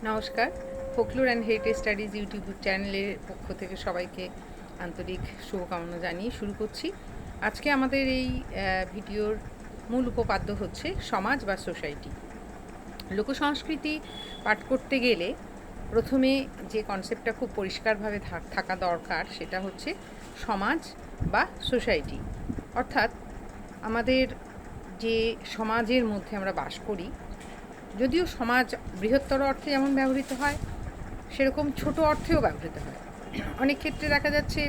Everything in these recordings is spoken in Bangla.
নমস্কার, folklore and heritage studies YouTube চ্যানেলের পক্ষ থেকে সবাইকে আন্তরিক শুভকামনা জানিয়ে শুরু করছি। আজকে আমাদের এই ভিডিওর মূল উপপাদ্য হচ্ছে সমাজ বা সোসাইটি। লোকসংস্কৃতি পাঠ করতে গেলে প্রথমে যে কনসেপ্টটা খুব পরিষ্কারভাবে থাকা দরকার সেটা হচ্ছে সমাজ বা সোসাইটি। অর্থাৎ আমাদের যে সমাজের মধ্যে আমরা বাস করি, যদিও সমাজ বৃহত্তর অর্থে যেমন ব্যবহৃত হয় সেরকম ছোট অর্থেও ব্যবহৃত হয়। অনেক ক্ষেত্রে দেখা যাচ্ছে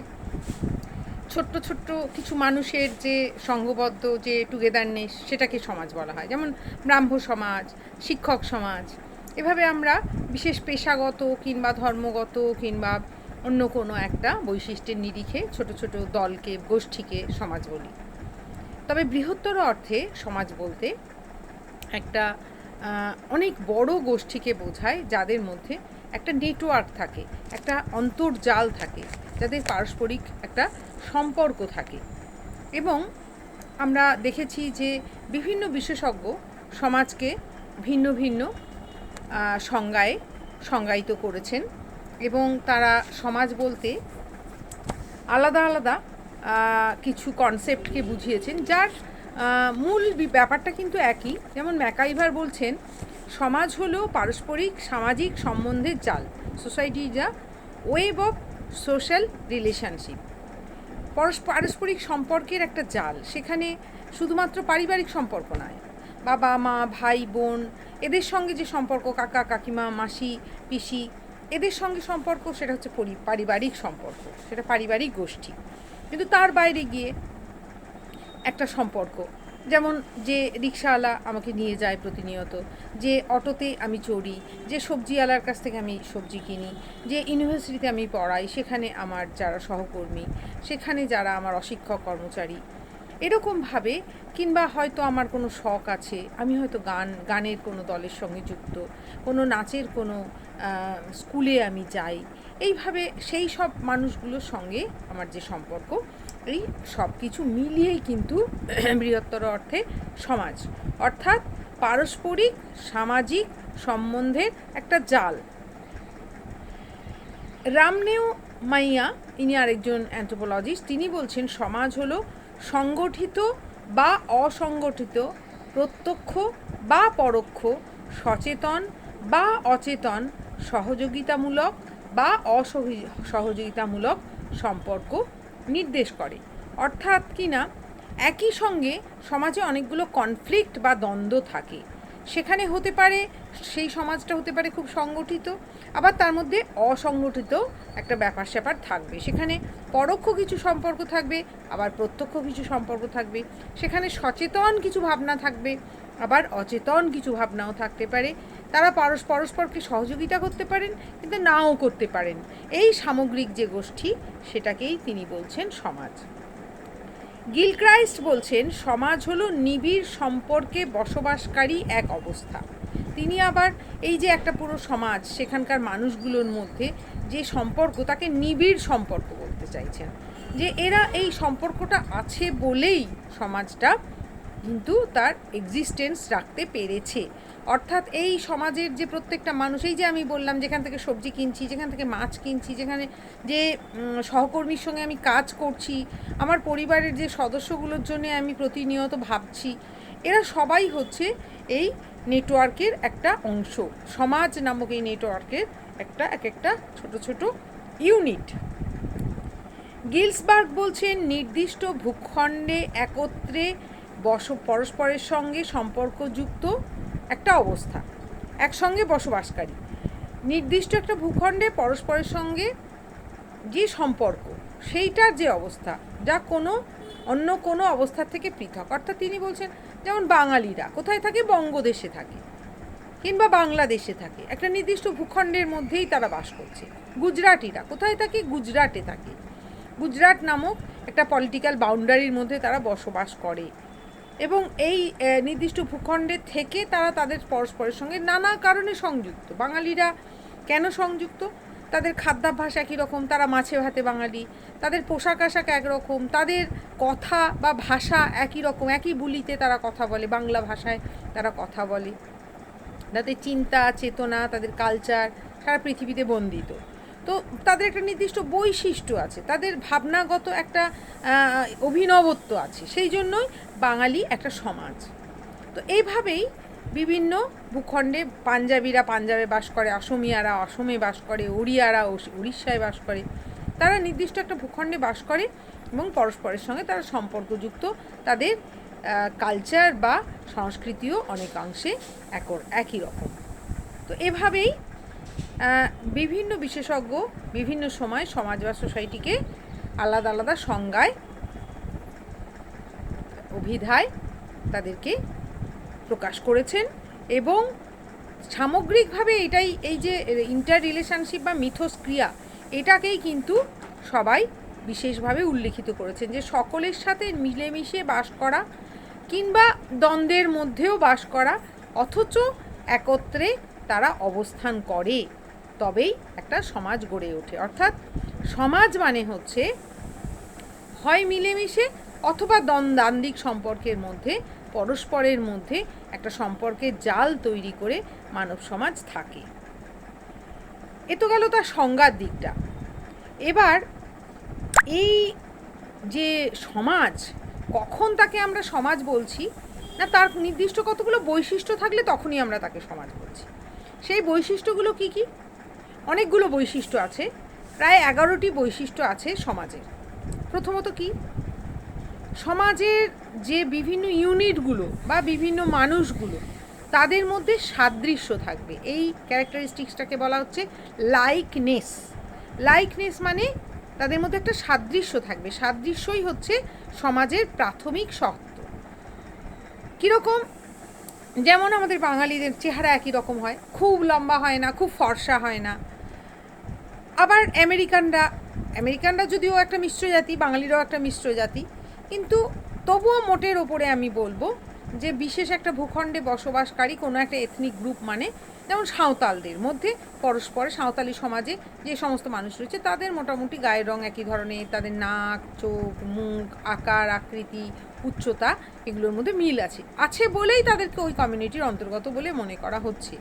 ছোট্ট ছোট্ট কিছু মানুষের যে সংঘবদ্ধ যে টুগেদারনেস, সেটাকে সমাজ বলা হয়। যেমন ব্রাহ্ম সমাজ, শিক্ষক সমাজ। এভাবে আমরা বিশেষ পেশাগত কিংবা ধর্মগত কিংবা অন্য কোনো একটা বৈশিষ্ট্যের নিরিখে ছোট ছোট দলকে, গোষ্ঠীকে সমাজ বলি। তবে বৃহত্তর অর্থে সমাজ বলতে একটা অনেক বড় গোষ্ঠীকে বোঝায়, যাদের মধ্যে একটা নেটওয়ার্ক থাকে, একটা অন্তর্জাল থাকে, যাদের পারস্পরিক একটা সম্পর্ক থাকে। এবং আমরা দেখেছি যে বিভিন্ন বিশেষজ্ঞ সমাজকে ভিন্ন ভিন্ন সংজ্ঞায় সংজ্ঞায়িত করেছেন এবং তারা সমাজ বলতে আলাদা আলাদা কিছু কনসেপ্টকে বুঝিয়েছেন, যার মূল ব্যাপারটা কিন্তু একই। যেমন ম্যাকাইভার বলছেন, সমাজ হলো পারস্পরিক সামাজিক সম্বন্ধের জাল। Society is a web of social relationship. পারস্পরিক সম্পর্কের একটা জাল। সেখানে শুধুমাত্র পারিবারিক সম্পর্ক নয়, বাবা মা ভাই বোন এদের সঙ্গে যে সম্পর্ক, কাকা কাকিমা মাসি পিসি এদের সঙ্গে সম্পর্ক, সেটা হচ্ছে পারিবারিক সম্পর্ক, সেটা পারিবারিক গোষ্ঠী। কিন্তু তার বাইরে গিয়ে একটা সম্পর্ক, যেমন যে রিক্সাওয়ালা আমাকে নিয়ে যায় প্রতিনিয়ত, যে অটোতে আমি চড়ি, যে সবজিওয়ালার কাছ থেকে আমি সবজি কিনি, যে ইউনিভার্সিটিতে আমি পড়াই, সেখানে আমার যারা সহকর্মী, সেখানে যারা আমার অশিক্ষক কর্মচারী, এরকমভাবে। কিংবা হয়তো আমার কোনো শখ আছে, আমি হয়তো গানের কোনো দলের সঙ্গে যুক্ত, কোনো নাচের কোনো স্কুলে আমি যাই। এইভাবে সেই সব মানুষগুলোর সঙ্গে আমার যে সম্পর্ক, এই সব কিছু মিলিয়েই কিন্তু বৃহত্তর অর্থে সমাজ, অর্থাৎ পারস্পরিক সামাজিক সম্বন্ধের একটা জাল। রামনেও মাইয়া, ইনি আরেকজন অ্যান্থ্রোপোলজিস্ট, তিনি বলছেন সমাজ হলো সংগঠিত বা অসংগঠিত, প্রত্যক্ষ বা পরোক্ষ, সচেতন বা অচেতন, সহযোগিতামূলক বা অসহযোগিতামূলক সম্পর্ক নির্দেশ করে। অর্থাৎ কিনা একই সঙ্গে সমাজে অনেকগুলো কনফ্লিক্ট বা দ্বন্দ্ব থাকে, সেখানে হতে পারে সেই সমাজটা হতে পারে খুব সংগঠিত, আবার তার মধ্যে অসংগঠিত একটা ব্যাপার স্যাপার থাকবে। সেখানে পরোক্ষ কিছু সম্পর্ক থাকবে, আবার প্রত্যক্ষ কিছু সম্পর্ক থাকবে। সেখানে সচেতন কিছু ভাবনা থাকবে, আবার অচেতন কিছু ভাবনাও থাকতে পারে। তারা পরস্পরকে সহযোগিতা করতে পারেন, কিন্তু নাও করতে পারেন। এই সামগ্রিক যে গোষ্ঠী, সেটাকেই তিনি বলছেন সমাজ। গিলক্রাইস্ট বলছেন সমাজ হলো নিবিড় সম্পর্কে বসবাসকারী এক অবস্থা। তিনি আবার এই যে একটা পুরো সমাজ, সেখানকার মানুষগুলোর মধ্যে যে সম্পর্ক, তাকে নিবিড় সম্পর্ক বলতে চাইছেন, যে এরা এই সম্পর্কটা আছে বলেই সমাজটা কিন্তু তার এক্সিস্টেন্স রাখতে পেরেছে। অর্থাৎ এই সমাজের যে প্রত্যেকটা মানুষ, এই যে আমি বললাম যেখান থেকে সবজি কিনছি, যেখান থেকে মাছ কিনছি, যেখানে যে সহকর্মীর সঙ্গে আমি কাজ করছি, আমার পরিবারের যে সদস্যগুলোর জন্য আমি প্রতিনিয়ত ভাবছি, এরা সবাই হচ্ছে এই নেটওয়ার্কের একটা অংশ। সমাজ নামক এই নেটওয়ার্কের একটা ছোট ছোট ইউনিট। গিলসবার্গ বলছেন নির্দিষ্ট ভূখণ্ডে একত্রে পরস্পরের সঙ্গে সম্পর্কযুক্ত একটা অবস্থা, একসঙ্গে বসবাসকারী, নির্দিষ্ট একটা ভূখণ্ডে পরস্পরের সঙ্গে যে সম্পর্ক, সেইটার যে অবস্থা, যা অন্য কোনো অবস্থার থেকে পৃথক। অর্থাৎ তিনি বলছেন, যেমন বাঙালিরা কোথায় থাকে, বঙ্গদেশে থাকে কিংবা বাংলাদেশে থাকে, একটা নির্দিষ্ট ভূখণ্ডের মধ্যেই তারা বাস করছে। গুজরাটিরা কোথায় থাকে, গুজরাটে থাকে, গুজরাট নামক একটা পলিটিক্যাল বাউন্ডারির মধ্যে তারা বসবাস করে এবং এই নির্দিষ্ট ভূখণ্ডে থেকে তারা তাদের পরস্পরের সঙ্গে নানা কারণে সংযুক্ত। বাঙালিরা কেন সংযুক্ত? তাদের খাদ্যাভ্যাস একই রকম, তারা মাছে ভাতে বাঙালি, তাদের পোশাক আশাক একরকম, তাদের কথা বা ভাষা একই রকম, একই বুলিতে তারা কথা বলে, বাংলা ভাষায় তারা কথা বলে। তাদের চিন্তা চেতনা, তাদের কালচার সারা পৃথিবীতে বন্দিত। তো তাদের একটা নির্দিষ্ট বৈশিষ্ট্য আছে, তাদের ভাবনাগত একটা অভিনবত্ব আছে, সেই জন্যই বাঙালি একটা সমাজ। তো এইভাবেই বিভিন্ন ভূখণ্ডে পাঞ্জাবিরা পাঞ্জাবে বাস করে, অসমিয়ারা অসমে বাস করে, ওড়িয়ারা উড়িষ্যায় বাস করে। তারা নির্দিষ্ট একটা ভূখণ্ডে বাস করে এবং পরস্পরের সঙ্গে তারা সম্পর্কযুক্ত, তাদের কালচার বা সংস্কৃতিও অনেকাংশে একই রকম। তো এভাবেই বিভিন্ন বিশেষজ্ঞ বিভিন্ন সময় সমাজ বা সোসাইটিকে আলাদা আলাদা সংজ্ঞায়, অভিধায় তাদেরকে প্রকাশ করেছেন। এবং সামগ্রিকভাবে এটাই, এই যে ইন্টার রিলেশনশিপ বা মিথস্ক্রিয়া, এটাকেই কিন্তু সবাই বিশেষভাবে উল্লেখিত করেছেন, যে সকলের সাথে মিলেমিশে বাস করা কিংবা দ্বন্দ্বের মধ্যেও বাস করা, অথচ একত্রে তারা অবস্থান করে, তবেই একটা সমাজ গড়ে ওঠে। অর্থাৎ সমাজ মানে হচ্ছে হয় মিলেমিশে অথবা দ্বন্দ্বান্দিক সম্পর্কের মধ্যে, পরস্পরের মধ্যে একটা সম্পর্কের জাল তৈরি করে মানব সমাজ থাকে। এ তো গেল তার সংজ্ঞার দিকটা। এবার এই যে সমাজ, কখন তাকে আমরা সমাজ বলছি না, তার নির্দিষ্ট কতগুলো বৈশিষ্ট্য থাকলে তখনই আমরা তাকে সমাজ বলছি। সেই বৈশিষ্ট্যগুলো কি কি? অনেকগুলো বৈশিষ্ট্য আছে, প্রায় 11টি বৈশিষ্ট্য আছে সমাজের। প্রথমত কি, সমাজের যে বিভিন্ন ইউনিটগুলো বা বিভিন্ন মানুষগুলো, তাদের মধ্যে সাদৃশ্য থাকবে। এই ক্যারেক্টারিস্টিক্সটাকে বলা হচ্ছে লাইকনেস। লাইকনেস মানে তাদের মধ্যে একটা সাদৃশ্য থাকবে। সাদৃশ্যই হচ্ছে সমাজের প্রাথমিক শর্ত। কীরকম? যেমন আমাদের বাঙালিদের চেহারা একই রকম হয়, খুব লম্বা হয় না, খুব ফর্সা হয় না। আবার আমেরিকানরা যদিও একটা মিশ্র জাতি, বাঙালিরাও একটা মিশ্র জাতি, কিন্তু তবুও মোটের ওপরে আমি বলবো যে বিশেষ একটা ভূখণ্ডে বসবাসকারী কোনো একটা এথনিক গ্রুপ, মানে যেমন সাঁওতালদের মধ্যে পরস্পরে, সাঁওতালি সমাজে যে সমস্ত মানুষ রয়েছে তাদের মোটামুটি গায়ের রং একই ধরনের, তাদের নাক, চোখ, মুখ, আকার, আকৃতি, উচ্চতা, এগুলোর মধ্যে মিল আছে বলেই তাদেরকে ওই কমিউনিটির অন্তর্গত বলে মনে করা হচ্ছে।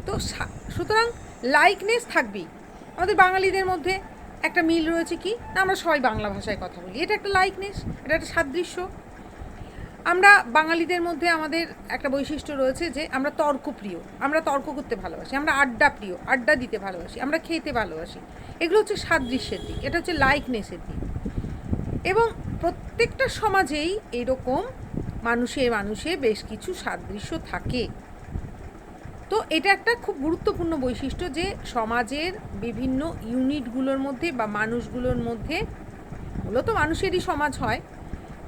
তো সুতরাং লাইকনেস থাকবেই। আমাদের বাঙালিদের মধ্যে একটা মিল রয়েছে কি না, আমরা সবাই বাংলা ভাষায় কথা বলি, এটা একটা লাইকনেস, এটা একটা সাদৃশ্য। আমরা বাঙালিদের মধ্যে আমাদের একটা বৈশিষ্ট্য রয়েছে যে আমরা তর্কপ্রিয়, আমরা তর্ক করতে ভালোবাসি, আমরা আড্ডা প্রিয়, আড্ডা দিতে ভালোবাসি, আমরা খেতে ভালোবাসি। এগুলো হচ্ছে সাদৃশ্যের দিক, এটা হচ্ছে লাইকনেসের দিক। এবং প্রত্যেকটা সমাজেই এরকম মানুষে বেশ কিছু সাদৃশ্য থাকে। তো এটা একটা খুব গুরুত্বপূর্ণ বৈশিষ্ট্য যে সমাজের বিভিন্ন ইউনিটগুলোর মধ্যে বা মানুষগুলোর মধ্যে, মূলত মানুষেরই সমাজ হয়,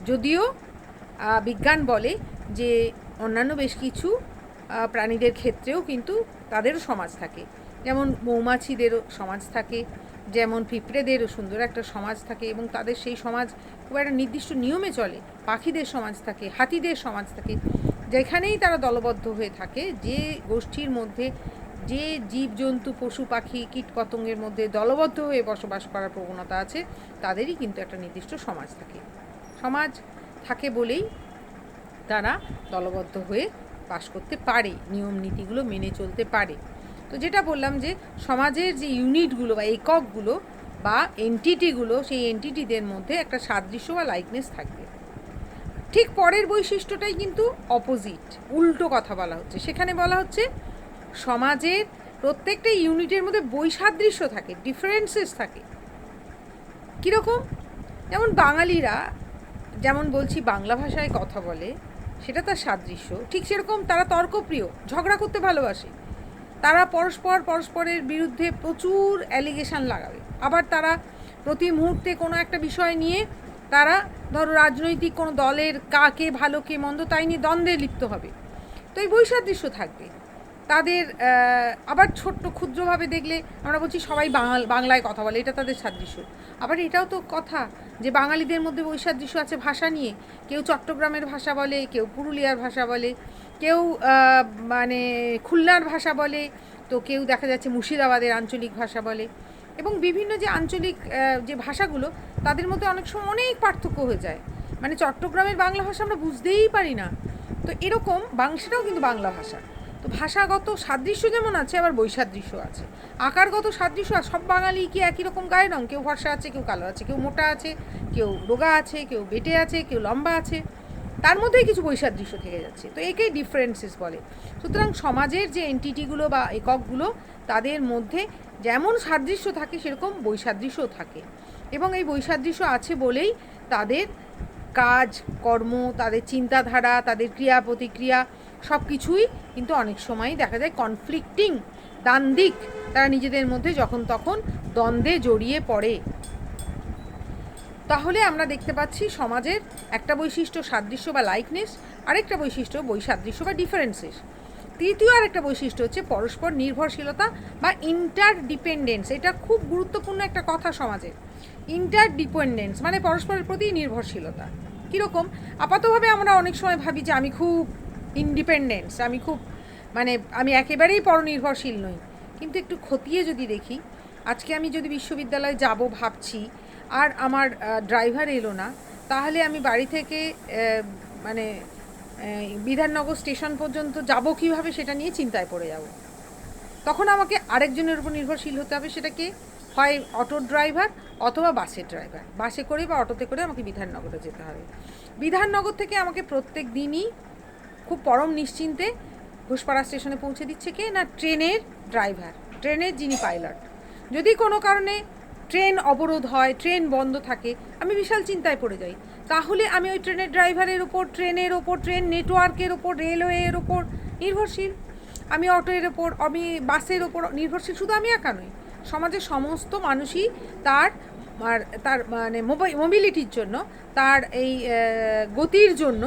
যদিও বিজ্ঞান বলে যে অন্যান্য বেশ কিছু প্রাণীদের ক্ষেত্রেও কিন্তু তাদেরও সমাজ থাকে। যেমন মৌমাছিদেরও সমাজ থাকে, যেমন পিঁপড়েদেরও সুন্দর একটা সমাজ থাকে এবং তাদের সেই সমাজ খুব একটা নির্দিষ্ট নিয়মে চলে। পাখিদের সমাজ থাকে, হাতিদের সমাজ থাকে, যেখানেই তারা দলবদ্ধ হয়ে থাকে, যে গোষ্ঠীর মধ্যে যে জীবজন্তু, পশু পাখি, কীটপতঙ্গের মধ্যে দলবদ্ধ হয়ে বসবাস করার প্রবণতা আছে, তাদেরই কিন্তু একটা নির্দিষ্ট সমাজ থাকে। সমাজ থাকে বলেই তারা দলবদ্ধ হয়ে বাস করতে পারে, নিয়ম নীতিগুলো মেনে চলতে পারে। তো যেটা বললাম যে সমাজের যে ইউনিটগুলো বা এককগুলো বা এন্টিটিগুলো, সেই এন্টিটিদের মধ্যে একটা সাদৃশ্য বা লাইকনেস থাকবে। ঠিক পরের বৈশিষ্ট্যটাই কিন্তু অপোজিট, উল্টো কথা বলা হচ্ছে। সেখানে বলা হচ্ছে সমাজের প্রত্যেকটা ইউনিটের মধ্যে বৈসাদৃশ্য থাকে, ডিফারেন্সেস থাকে। কীরকম? যেমন বাঙালিরা যেমন বলছি বাংলা ভাষায় কথা বলে, সেটা তার সাদৃশ্য। ঠিক সেরকম তারা তর্কপ্রিয়, ঝগড়া করতে ভালোবাসে, তারা পরস্পরের বিরুদ্ধে প্রচুর অ্যালিগেশন লাগাবে। আবার তারা প্রতি মুহূর্তে কোনো একটা বিষয় নিয়ে, তারা ধরো রাজনৈতিক কোনো দলের কাকে ভালো কে মন্দ তাই নিয়ে দ্বন্দ্বে লিপ্ত হবে। তো এই বৈসাদৃশ্য থাকবে তাদের। আবার ছোট্ট ক্ষুদ্রভাবে দেখলে আমরা বলছি সবাই বাংলায় কথা বলে, এটা তাদের সাদৃশ্য। আবার এটাও তো কথা যে বাঙালিদের মধ্যে বৈসাদৃশ্য আছে ভাষা নিয়ে। কেউ চট্টগ্রামের ভাষা বলে, কেউ পুরুলিয়ার ভাষা বলে, কেউ মানে খুলনার ভাষা বলে, তো কেউ দেখা যাচ্ছে মুর্শিদাবাদের আঞ্চলিক ভাষা বলে। এবং বিভিন্ন যে আঞ্চলিক যে ভাষাগুলো, তাদের মধ্যে অনেক সময় অনেক পার্থক্য হয়ে যায়। মানে চট্টগ্রামের বাংলা ভাষা আমরা বুঝতেই পারি না। তো এরকম সেটাও কিন্তু বাংলা ভাষা। তো তো ভাষাগত সাদৃশ্য যেমন আছে, আবার বৈসাদৃশ্য আছে। আকারগত সাদৃশ্য, আর সব বাঙালি কি একই রকম গায়ের রঙ? কেউ ফর্সা আছে, কেউ কালো আছে, কেউ মোটা আছে, কেউ রোগা আছে, কেউ বেটে আছে, কেউ লম্বা আছে, তার মধ্যেই কিছু বৈসাদৃশ্য থেকে যাচ্ছে। তো একেই ডিফারেন্সেস বলে। সুতরাং সমাজের যে এন্টিটিগুলো বা এককগুলো, তাদের মধ্যে যেমন সাদৃশ্য থাকে সেরকম বৈসাদৃশ্যও থাকে, এবং এই বৈসাদৃশ্য আছে বলেই তাদের কাজ কর্ম, তাদের চিন্তাধারা, তাদের ক্রিয়া প্রতিক্রিয়া সব কিছুই কিন্তু অনেক সময়ই দেখা যায় কনফ্লিক্টিং, দ্বান্দ্বিক। তারা নিজেদের মধ্যে যখন তখন দ্বন্দ্বে জড়িয়ে পড়ে। তাহলে আমরা দেখতে পাচ্ছি সমাজের একটা বৈশিষ্ট্য সাদৃশ্য বা লাইকনেস, আরেকটা বৈশিষ্ট্য বৈসাদৃশ্য বা ডিফারেন্সেস। তৃতীয় আরেকটা বৈশিষ্ট্য হচ্ছে পরস্পর নির্ভরশীলতা বা ইন্টারডিপেন্ডেন্স। এটা খুব গুরুত্বপূর্ণ একটা কথা সমাজে। ইন্টারডিপেন্ডেন্স মানে পরস্পরের প্রতি নির্ভরশীলতা। কীরকম? আপাতভাবে আমরা অনেক সময় ভাবি যে আমি খুব ইন্ডিপেন্ডেন্স, আমি খুব আমি একেবারেই পরনির্ভরশীল নই। কিন্তু একটু খতিয়ে যদি দেখি, আজকে আমি যদি বিশ্ববিদ্যালয়ে যাব ভাবছি, আর আমার ড্রাইভার এলো না, তাহলে আমি বাড়ি থেকে বিধাননগর স্টেশন পর্যন্ত যাব কীভাবে সেটা নিয়ে চিন্তায় পড়ে যাব। তখন আমাকে আরেকজনের উপর নির্ভরশীল হতে হবে। সেটাকে হয় অটোর ড্রাইভার অথবা বাসের ড্রাইভার। বাসে করে বা অটোতে করে আমাকে বিধাননগরে যেতে হবে। বিধাননগর থেকে আমাকে প্রত্যেক দিনই খুব পরম নিশ্চিন্তে ঘোষপাড়া স্টেশনে পৌঁছে দিচ্ছে কে না? ট্রেনের ড্রাইভার, ট্রেনের যিনি পাইলট। যদি কোনো কারণে ট্রেন অবরোধ হয়, ট্রেন বন্ধ থাকে, আমি বিশাল চিন্তায় পড়ে যাই। তাহলে আমি ওই ট্রেনের ড্রাইভারের ওপর, ট্রেনের ওপর, ট্রেন নেটওয়ার্কের ওপর, রেলওয়ের ওপর নির্ভরশীল। আমি অটোর ওপর, আমি বাসের ওপর নির্ভরশীল। শুধু আমি একা নই, সমাজের সমস্ত মানুষই তার মোবিলিটির জন্য, তার এই গতির জন্য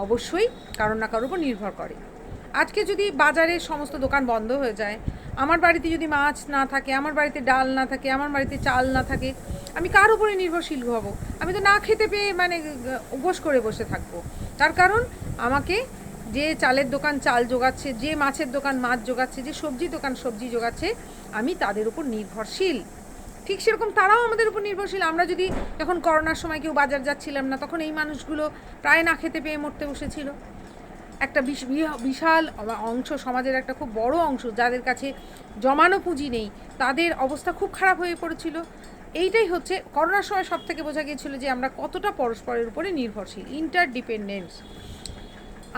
অবশ্যই কারোর না কারোর উপর নির্ভর করে। আজকে যদি বাজারের সমস্ত দোকান বন্ধ হয়ে যায়, আমার বাড়িতে যদি মাছ না থাকে, আমার বাড়িতে ডাল না থাকে, আমার বাড়িতে চাল না থাকে, আমি কার উপরে নির্ভরশীল হব? আমি তো না খেতে পেয়ে উপোস করে বসে থাকবো। তার কারণ আমাকে যে চালের দোকান চাল জোগাচ্ছে, যে মাছের দোকান মাছ জোগাচ্ছে, যে সবজি দোকান সবজি জোগাচ্ছে, আমি তাদের উপর নির্ভরশীল। ঠিক সেরকম তারাও আমাদের উপর নির্ভরশীল। আমরা যদি যখন করোনার সময় কেউ বাজার যাচ্ছিলাম না, তখন এই মানুষগুলো প্রায় না খেতে পেয়ে মরতে বসেছিল। একটা বিশাল অংশ, সমাজের একটা খুব বড় অংশ, যাদের কাছে জমানো পুঁজি নেই, তাদের অবস্থা খুব খারাপ হয়ে পড়েছিল। এইটাই হচ্ছে করোনার সময় সব থেকে বোঝা গিয়েছিল যে আমরা কতটা পরস্পরের উপরে নির্ভরশীল, ইন্টারডিপেন্ডেন্স।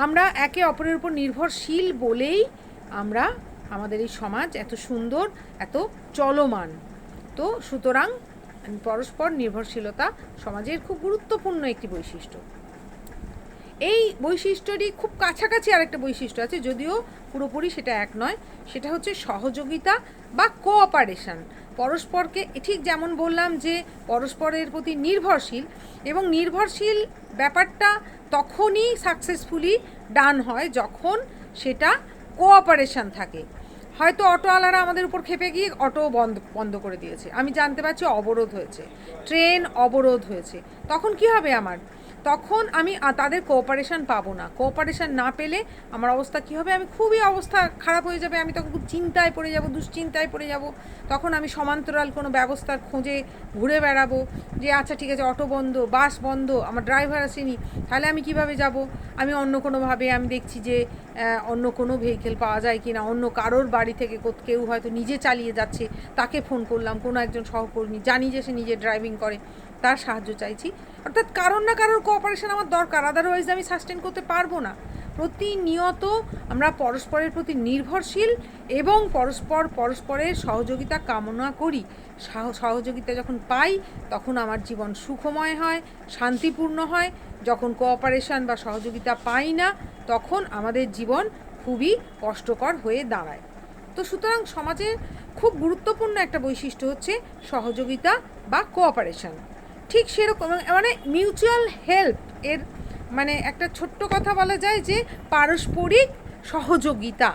আমরা একে অপরের উপর নির্ভরশীল বলেই আমরা আমাদের এই সমাজ এত সুন্দর, এত চলমান। তো সুতরাং পরস্পর নির্ভরশীলতা সমাজের খুব গুরুত্বপূর্ণ একটি বৈশিষ্ট্য। এই বৈশিষ্ট্যটি খুব কাছাকাছি আরেকটা বৈশিষ্ট্য আছে, যদিও পুরোপুরি সেটা এক নয়। সেটা হচ্ছে সহযোগিতা বা কোঅপারেশন। পরস্পরকে ঠিক যেমন বললাম যে পরস্পরের প্রতি নির্ভরশীল, এবং নির্ভরশীল ব্যাপারটা তখনই সাকসেসফুলি ডান হয় যখন সেটা কোঅপারেশন থাকে। হয়তো অটোওয়ালারা আমাদের উপর খেপে গিয়ে অটো বন্ধ করে দিয়েছে, আমি জানতে পারছি অবরোধ হয়েছে, ট্রেন অবরোধ হয়েছে, তখন কি হবে আমার? তখন আমি তাদের কোঅপারেশন পাবো না। কোঅপারেশন না পেলে আমার অবস্থা কী হবে? আমি খুবই অবস্থা খারাপ হয়ে যাবে। আমি তখন খুব চিন্তায় পড়ে যাব, দুশ্চিন্তায় পড়ে যাব। তখন আমি সমান্তরাল কোনো ব্যবস্থার খোঁজে ঘুরে বেড়াবো যে আচ্ছা ঠিক আছে, অটো বন্ধ, বাস বন্ধ, আমার ড্রাইভার আসেনি, তাহলে আমি কিভাবে যাব? আমি অন্য কোনোভাবে আমি দেখছি যে অন্য কোনো ভেহিকেল পাওয়া যায় কি না, অন্য কারোর বাড়ি থেকে কেউ হয়তো নিজে চালিয়ে যাচ্ছে, তাকে ফোন করলাম, কোনো একজন সহকর্মী জানি যে সে নিজে ড্রাইভিং করে, তার সাহায্য চাইছি। অর্থাৎ কারোর না কারোর কোঅপারেশন আমার দরকার, আদারওয়াইজ আমি সাস্টেন করতে পারবো না। প্রতিনিয়ত আমরা পরস্পরের প্রতি নির্ভরশীল এবং পরস্পরের সহযোগিতা কামনা করি। সহযোগিতা যখন পাই তখন আমার জীবন সুখময় হয়, শান্তিপূর্ণ হয়। যখন কোঅপারেশন বা সহযোগিতা পাই না, তখন আমাদের জীবন খুবই কষ্টকর হয়ে দাঁড়ায়। তো সুতরাং সমাজের খুব গুরুত্বপূর্ণ একটা বৈশিষ্ট্য হচ্ছে সহযোগিতা বা কোঅপারেশন। ঠিক সেরকম মিউচুয়াল হেল্প এর একটা ছোট্ট কথা বলা যায় যে পারস্পরিক সহযোগিতা,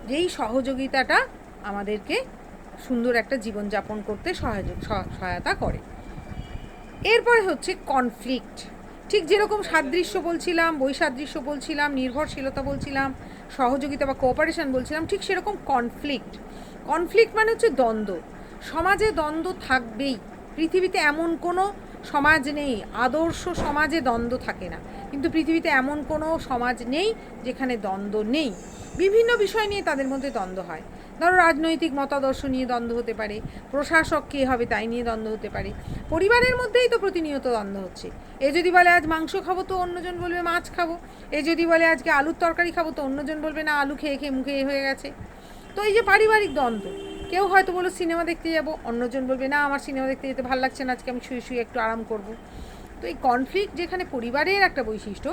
যেই সহযোগিতাটা আমাদেরকে সুন্দর একটা জীবনযাপন করতে সহায়তা করে। এরপরে হচ্ছে কনফ্লিক্ট। ঠিক যেরকম সাদৃশ্য বলছিলাম, বৈসাদৃশ্য বলছিলাম, নির্ভরশীলতা বলছিলাম, সহযোগিতা বা কোঅপারেশন বলছিলাম, ঠিক সেরকম কনফ্লিক্ট মানে হচ্ছে দ্বন্দ্ব। সমাজে দ্বন্দ্ব থাকবেই। পৃথিবীতে এমন কোনো সমাজ নেই, আদর্শ সমাজে দ্বন্দ্ব থাকে না। কিন্তু পৃথিবীতে এমন কোনো সমাজ নেই যেখানে দ্বন্দ্ব নেই। বিভিন্ন বিষয় নিয়ে তাদের মধ্যে দ্বন্দ্ব হয়। ধরো রাজনৈতিক মতাদর্শ নিয়ে দ্বন্দ্ব হতে পারে, প্রশাসক কে হবে তাই নিয়ে দ্বন্দ্ব হতে পারে, পরিবারের মধ্যেই তো প্রতিনিয়ত দ্বন্দ্ব হচ্ছে। এ যদি বলে আজ মাংস খাবো তো অন্যজন বলবে মাছ খাবো, এ যদি বলে আজকে আলুর তরকারি খাবো তো অন্যজন বলবে না আলু খেয়ে খেয়ে মুখে হয়ে গেছে। তো এই যে পারিবারিক দ্বন্দ্ব, কেউ হয়তো বলো সিনেমা দেখতে যাবো, অন্যজন বলবে না আমার সিনেমা দেখতে যেতে ভালো লাগছে না, আজকে আমি শুয়ে শুয়ে একটু আরাম করব। তো এই কনফ্লিক্ট যেখানে পরিবারের একটা বৈশিষ্ট্য,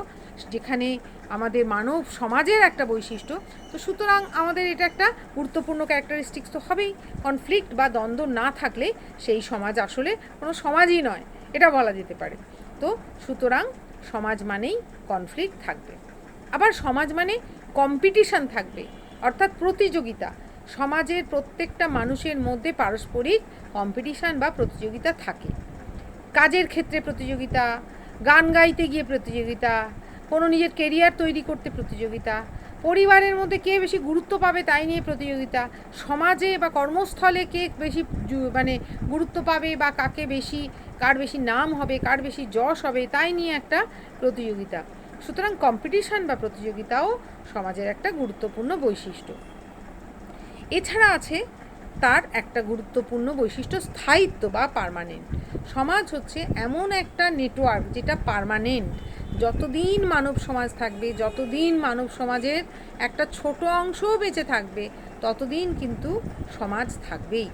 যেখানে আমাদের মানব সমাজের একটা বৈশিষ্ট্য, তো সুতরাং আমাদের এটা একটা গুরুত্বপূর্ণ ক্যারেক্টারিস্টিক্স তো হবেই। কনফ্লিক্ট বা দ্বন্দ্ব না থাকলে সেই সমাজ আসলে কোনো সমাজই নয়, এটা বলা যেতে পারে। তো সুতরাং সমাজ মানেই কনফ্লিক্ট থাকবে। আবার সমাজ মানে কম্পিটিশান থাকবে, অর্থাৎ প্রতিযোগিতা। সমাজের প্রত্যেকটা মানুষের মধ্যে পারস্পরিক কম্পিটিশান বা প্রতিযোগিতা থাকে। কাজের ক্ষেত্রে প্রতিযোগিতা, গান গাইতে গিয়ে প্রতিযোগিতা, কোনো নিজের কেরিয়ার তৈরি করতে প্রতিযোগিতা, পরিবারের মধ্যে কে বেশি গুরুত্ব পাবে তাই নিয়ে প্রতিযোগিতা, সমাজে বা কর্মস্থলে কে বেশি মানে গুরুত্ব পাবে বা কাকে বেশি, কার বেশি নাম হবে, কার বেশি যশ হবে তাই নিয়ে একটা প্রতিযোগিতা। সুতরাং কম্পিটিশান বা প্রতিযোগিতাও সমাজের একটা গুরুত্বপূর্ণ বৈশিষ্ট্য। এছাড়া আছে তার একটা গুরুত্বপূর্ণ বৈশিষ্ট্য স্থায়িত্ব বা পার্মানেন্ট। সমাজ হচ্ছে এমন একটা নেটওয়ার্ক যেটা পার্মানেন্ট। যতদিন মানব সমাজ থাকবে, যতদিন মানব সমাজের একটা ছোট অংশও বেঁচে থাকবে, ততদিন কিন্তু সমাজ থাকবেই।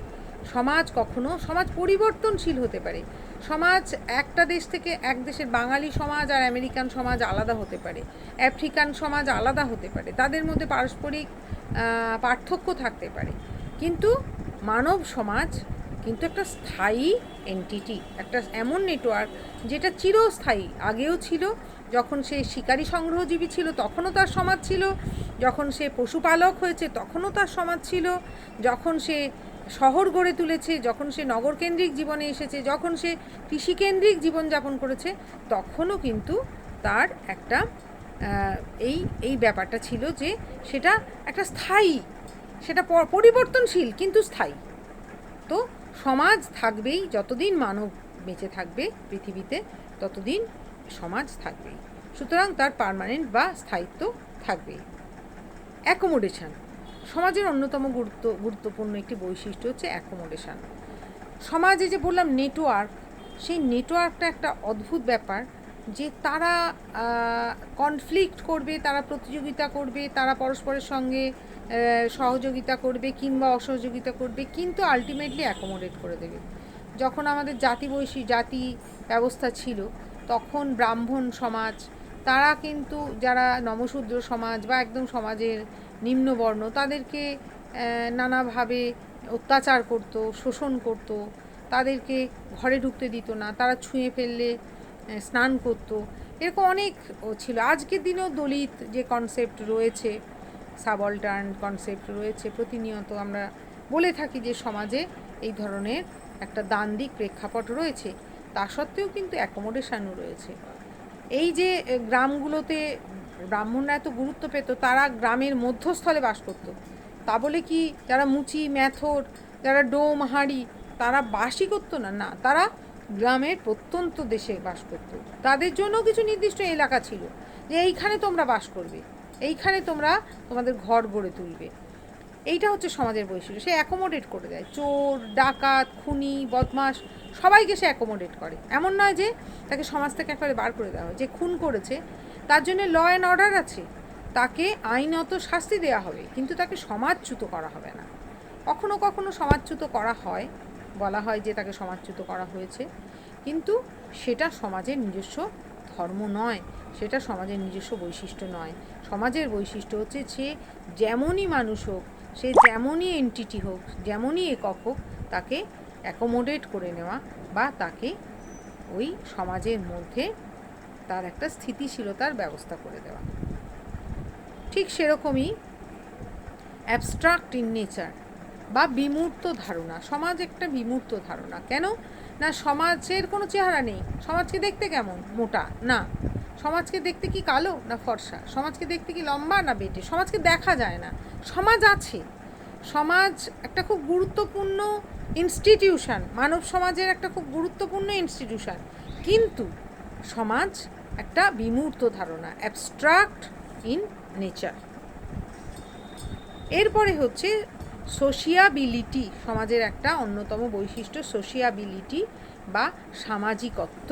সমাজ পরিবর্তনশীল হতে পারে। সমাজ একটা দেশ থেকে এক দেশের, বাঙালি সমাজ আর আমেরিকান সমাজ আলাদা হতে পারে, আফ্রিকান সমাজ আলাদা হতে পারে, তাদের মধ্যে পারস্পরিক পার্থক্য থাকতে পারে, কিন্তু মানব সমাজ কিন্তু একটা স্থায়ী এন্টিটি, একটা এমন নেটওয়ার্ক যেটা চিরস্থায়ী। আগেও ছিল, যখন সে শিকারী সংগ্রহজীবী ছিল তখনও তার সমাজ ছিল, যখন সে পশুপালক হয়েছে তখনও তার সমাজ ছিল, যখন সে শহর গড়ে তুলেছে, যখন সে নগরকেন্দ্রিক জীবনে এসেছে, যখন সে কৃষিকেন্দ্রিক জীবনযাপন করেছে, তখনও কিন্তু তার একটা এই ব্যাপারটা ছিল যে সেটা একটা স্থায়ী, সেটা পরিবর্তনশীল কিন্তু স্থায়ী। তো সমাজ থাকবেই, যতদিন মানব বেঁচে থাকবে পৃথিবীতে ততদিন সমাজ থাকবেই। সুতরাং তার পার্মানেন্ট বা স্থায়িত্ব থাকবেই। অ্যাকোমোডেশন, সমাজের অন্যতম গুরুত্বপূর্ণ একটি বৈশিষ্ট্য হচ্ছে অ্যাকোমোডেশন। সমাজে যে বললাম নেটওয়ার্ক, সেই নেটওয়ার্কটা একটা অদ্ভুত ব্যাপার যে তারা কনফ্লিক্ট করবে, তারা প্রতিযোগিতা করবে, তারা পরস্পরের সঙ্গে সহযোগিতা করবে কিংবা অসহযোগিতা করবে, কিন্তু আলটিমেটলি অ্যাকোমোডেট করে দেবে। যখন আমাদের জাতি ব্যবস্থা ছিল, তখন ব্রাহ্মণ সমাজ, তারা কিন্তু যারা নমশূদ্র সমাজ বা একদম সমাজের নিম্নবর্ণ, তাদেরকে নানাভাবে অত্যাচার করত, শোষণ করত, তাদেরকে ঘরে ঢুকতে দিত না, তারা ছুঁয়ে ফেললে স্নান করত, এরকম অনেক ছিল। আজকের দিনেও দলিত যে কনসেপ্ট রয়েছে, সাবঅল্টার্ন কনসেপ্ট রয়েছে, প্রতিনিয়ত আমরা বলে থাকি যে সমাজে এই ধরনের একটা দ্বান্দ্বিক প্রেক্ষাপট রয়েছে, তা সত্ত্বেও কিন্তু অ্যাকোমোডেশনও রয়েছে। এই যে গ্রামগুলোতে ব্রাহ্মণরা এত গুরুত্ব পেত, তারা গ্রামের মধ্যস্থলে বাস করত, তা বলে কি যারা মুচি ম্যাথর, যারা ডোম হাঁড়ি, তারা বাসই করতো না, না, তারা গ্রামের প্রত্যন্ত দেশে বাস করত। তাদের জন্য কিছু নির্দিষ্ট এলাকা ছিল যে এইখানে তোমরা বাস করবে, এইখানে তোমরা তোমাদের ঘর গড়ে তুলবে। এইটা হচ্ছে সমাজের বৈশিষ্ট্য। সে অ্যাকোমোডেট করে দেয়, চোর ডাকাত খুনি বদমাশ সবাইকে সে অ্যাকোমোডেট করে। এমন নয় যে তাকে সমাজ থেকে একেবারে বার করে দেওয়া হয়। যে খুন করেছে তার জন্য ল অ্যান্ড অর্ডার আছে, তাকে আইনত শাস্তি দেওয়া হবে, কিন্তু তাকে সমাজচ্যুত করা হবে না। কখনো কখনো সমাজচ্যুত করা হয়, বলা হয় যে তাকে সমাজচ্যুত করা হয়েছে, কিন্তু সেটা সমাজের নিজস্ব ধর্ম নয়, সেটা সমাজের নিজস্ব বৈশিষ্ট্য নয়। সমাজের বৈশিষ্ট্য হচ্ছে সে যেমনই মানুষ হোক, সে যেমনই এন্টিটি হোক, যেমনই একক হোক, তাকে অ্যাকোমোডেট করে নেওয়া বা তাকে ওই সমাজের মধ্যে তার একটা স্থিতিশীলতার ব্যবস্থা করে দেওয়া। ঠিক সেরকমই অ্যাবস্ট্রাক্ট ইন নেচার বা বিমূর্ত ধারণা। সমাজ একটা বিমূর্ত ধারণা। কেন না, সমাজের কোনো চেহারা নেই। সমাজকে দেখতে কেমন? মোটা না। সমাজকে দেখতে কি কালো না ফর্সা? সমাজকে দেখতে কি লম্বা না বেটে? সমাজকে দেখা যায় না। সমাজ আছে। সমাজ একটা খুব গুরুত্বপূর্ণ ইনস্টিটিউশন, মানব সমাজের একটা খুব গুরুত্বপূর্ণ ইনস্টিটিউশন, কিন্তু সমাজ একটা বিমূর্ত ধারণা, অ্যাবস্ট্রাক্ট ইন নেচার। এরপরে হচ্ছে সোশিয়াবিলিটি, সমাজের একটা অন্যতম বৈশিষ্ট্য সোশিয়াবিলিটি বা সামাজিকত্ব।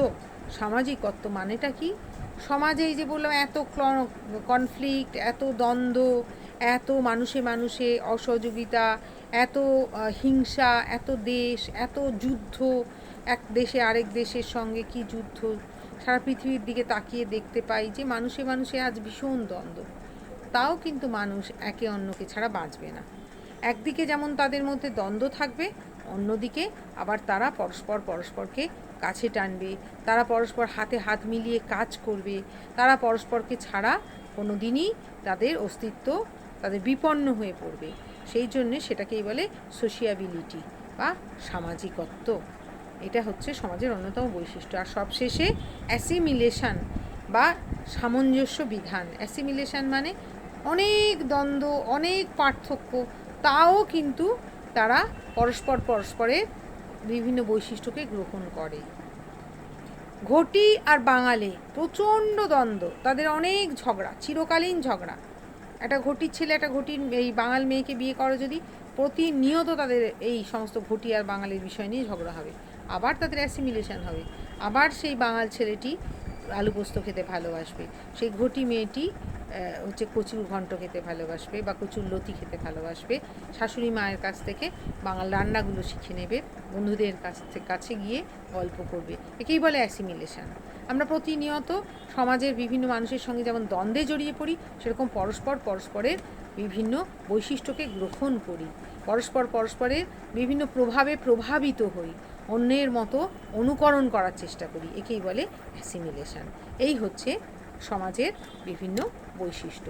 সামাজিকত্ব মানেটা কি? সমাজে এই যে বললাম এত কনফ্লিক্ট, এত দ্বন্দ্ব, এত মানুষে মানুষে অসহযোগিতা, এত হিংসা, এত দেশ, এত যুদ্ধ, এক দেশে আরেক দেশের সঙ্গে কি যুদ্ধ, সারা পৃথিবীর দিকে তাকিয়ে দেখতে পাই যে মানুষে মানুষে আজ ভীষণ দ্বন্দ্ব। তাও কিন্তু মানুষ একে অন্যকে ছাড়া বাঁচবে না। একদিকে যেমন তাদের মধ্যে দ্বন্দ্ব থাকবে, অন্যদিকে আবার তারা পরস্পরকে কাছে টানবে, তারা পরস্পর হাতে হাত মিলিয়ে কাজ করবে, তারা পরস্পরকে ছাড়া কোনো দিনই তাদের অস্তিত্ব তাদের বিপন্ন হয়ে পড়বে। সেই জন্যে সেটাকেই বলে সোশিয়াবিলিটি বা সামাজিকত্ব। এটা হচ্ছে সমাজের অন্যতম বৈশিষ্ট্য। আর সবশেষে অ্যাসিমিলেশন বা সামঞ্জস্য বিধান। অ্যাসিমিলেশন মানে অনেক দ্বন্দ্ব, অনেক পার্থক্য, তাও কিন্তু তারা পরস্পরের বিভিন্ন বৈশিষ্ট্যকে গ্রহণ করে। ঘটি আর বাঙালি প্রচণ্ড দ্বন্দ্ব, তাদের অনেক ঝগড়া, চিরকালীন ঝগড়া। একটা ঘটির ছেলে একটা ঘটির এই বাঙাল মেয়েকে বিয়ে করে যদি, প্রতিনিয়ত তাদের এই সমস্ত ঘটি আর বাঙালির বিষয় নিয়ে ঝগড়া হবে। আবার তাদের অ্যাসিমিলেশন হবে, আবার সেই বাঙাল ছেলেটি আলু পোস্ত খেতে ভালোবাসবে, সেই ঘটি মেয়েটি হচ্ছে কচুর ঘন্ট খেতে ভালোবাসবে বা কচুর লতি খেতে ভালোবাসবে, শাশুড়ি মায়ের কাছ থেকে বাঙাল রান্নাগুলো শিখে নেবে, বন্ধুদের কাছে গিয়ে গল্প করবে। একেই বলে অ্যাসিমিলেশন। আমরা প্রতিনিয়ত সমাজের বিভিন্ন মানুষের সঙ্গে যেমন দ্বন্দ্বে জড়িয়ে পড়ি, সেরকম পরস্পরের বিভিন্ন বৈশিষ্ট্যকে গ্রহণ করি, পরস্পরের বিভিন্ন প্রভাবে প্রভাবিত হই, অন্যের মতো অনুকরণ করার চেষ্টা করি। একেই বলে অ্যাসিমিলেশন। এই হচ্ছে সমাজের বিভিন্ন বৈশিষ্ট্য।